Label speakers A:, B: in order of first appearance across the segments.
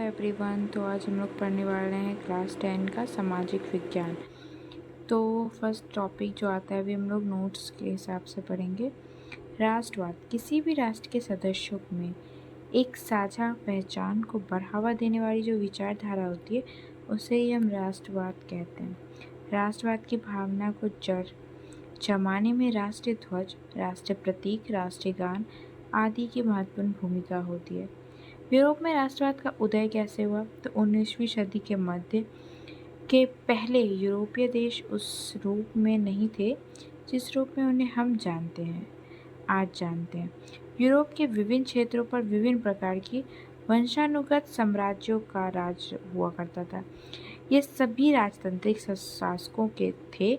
A: Everyone. तो आज हम लोग पढ़ने वाले हैं क्लास 10 का सामाजिक विज्ञान। तो फर्स्ट टॉपिक जो आता है अभी हम लोग नोट्स के हिसाब से पढ़ेंगे। राष्ट्रवाद किसी भी राष्ट्र के सदस्यों में एक साझा पहचान को बढ़ावा देने वाली जो विचारधारा होती है उसे ही हम राष्ट्रवाद कहते हैं। राष्ट्रवाद की भावना को जड़ जमाने में राष्ट्रीय ध्वज, राष्ट्रीय प्रतीक, राष्ट्रीय गान आदि की महत्वपूर्ण भूमिका होती है। यूरोप में राष्ट्रवाद का उदय कैसे हुआ? तो 19वीं सदी के मध्य के पहले यूरोपीय देश उस रूप में नहीं थे जिस रूप में उन्हें हम आज जानते हैं। यूरोप के विभिन्न क्षेत्रों पर विभिन्न प्रकार की वंशानुगत साम्राज्यों का राज हुआ करता था। ये सभी राजतांत्रिक शासकों के थे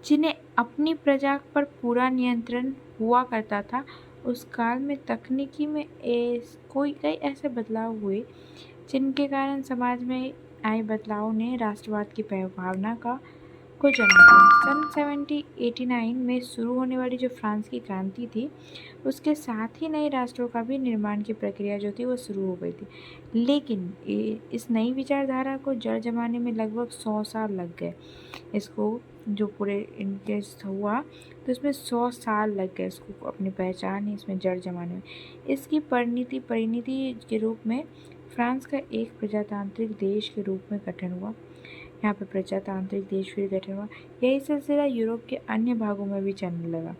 A: जिन्हें अपनी प्रजा पर पूरा नियंत्रण हुआ करता था। उस काल में तकनीकी में कई ऐसे बदलाव हुए जिनके कारण समाज में आए बदलाव ने राष्ट्रवाद की भावना को जन्म दिया। सन 1789 में शुरू होने वाली जो फ्रांस की क्रांति थी उसके साथ ही नए राष्ट्रों का भी निर्माण की प्रक्रिया जो थी वो शुरू हो गई थी। लेकिन इस नई विचारधारा को जड़ जमाने में लगभग 100 साल लग गए। इसको जो पूरे इनके हुआ तो इसमें 100 साल लग गए इसको अपनी पहचान इसमें जड़ जमाने में। इसकी परिणति के रूप में फ्रांस का एक प्रजातांत्रिक देश के रूप में गठन हुआ। यहाँ पे प्रजातांत्रिक देश फिर गठन हुआ। यही सिलसिला यूरोप के अन्य भागों में भी चलने लगा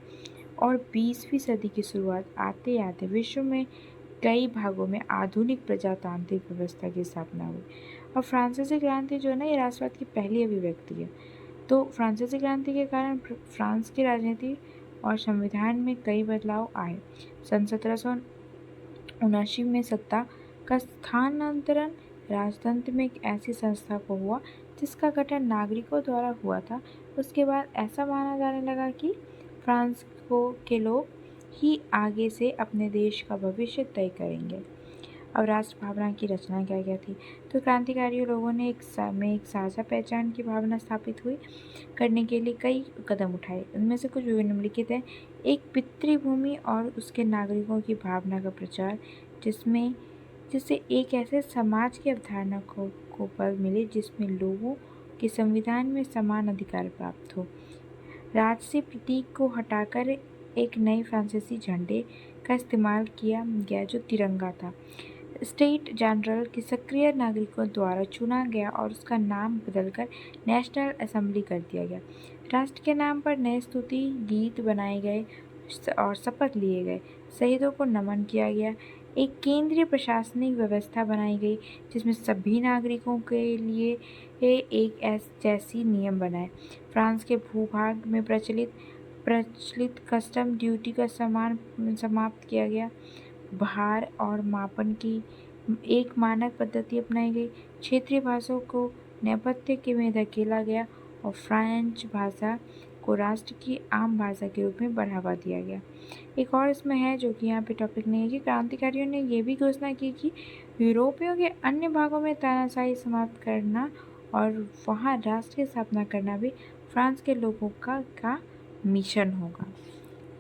A: और 20वीं सदी की शुरुआत आते आते विश्व में कई भागों में आधुनिक प्रजातांत्रिक व्यवस्था की स्थापना हुई। और फ्रांसीसी क्रांति जो है ना ये राष्ट्रवाद की पहली अभिव्यक्ति है। तो फ्रांसीसी क्रांति के कारण फ्रांस की राजनीति और संविधान में कई बदलाव आए। सन 1779 में सत्ता का स्थानांतरण राजतंत्र में एक ऐसी संस्था को हुआ जिसका गठन नागरिकों द्वारा हुआ था। उसके बाद ऐसा माना जाने लगा कि फ्रांस के लोग ही आगे से अपने देश का भविष्य तय करेंगे। अब राष्ट्र भावना की रचना क्या क्या थी? तो क्रांतिकारी लोगों ने एक साझा पहचान की भावना स्थापित हुई करने के लिए कई कदम उठाए। उनमें से कुछ निम्नलिखित हैं। एक पितृभूमि और उसके नागरिकों की भावना का प्रचार जिससे एक ऐसे समाज की अवधारणा को बल मिले जिसमें लोगों के संविधान में समान अधिकार प्राप्त हो। राजसी प्रतीक को हटाकर एक नए फ्रांसीसी झंडे का इस्तेमाल किया गया जो तिरंगा था। स्टेट जनरल की सक्रिय नागरिकों द्वारा चुना गया और उसका नाम बदलकर नेशनल असेंबली कर दिया गया। राष्ट्र के नाम पर नए स्तुति गीत बनाए गए और शपथ लिए गए। शहीदों को नमन किया गया। एक केंद्रीय प्रशासनिक व्यवस्था बनाई गई जिसमें सभी नागरिकों के लिए एक जैसी नियम बनाए। फ्रांस के भूभाग में प्रचलित कस्टम ड्यूटी का समाप्त किया गया। भार और मापन की एक मानक पद्धति अपनाई गई। क्षेत्रीय भाषाओं को नेपथ्य के में धकेला गया और फ्रेंच भाषा को राष्ट्र की आम भाषा के रूप में बढ़ावा दिया गया। एक और इसमें है जो कि यहाँ पे टॉपिक नहीं है कि क्रांतिकारियों ने यह भी घोषणा की कि यूरोपियों के अन्य भागों में तानाशाही समाप्त करना और वहाँ राष्ट्र की स्थापना करना भी फ्रांस के लोगों का मिशन होगा।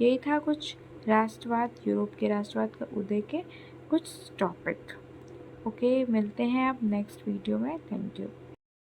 A: यही था कुछ यूरोप के राष्ट्रवाद का उदय के कुछ टॉपिक। ओके, मिलते हैं अब नेक्स्ट वीडियो में। Thank you.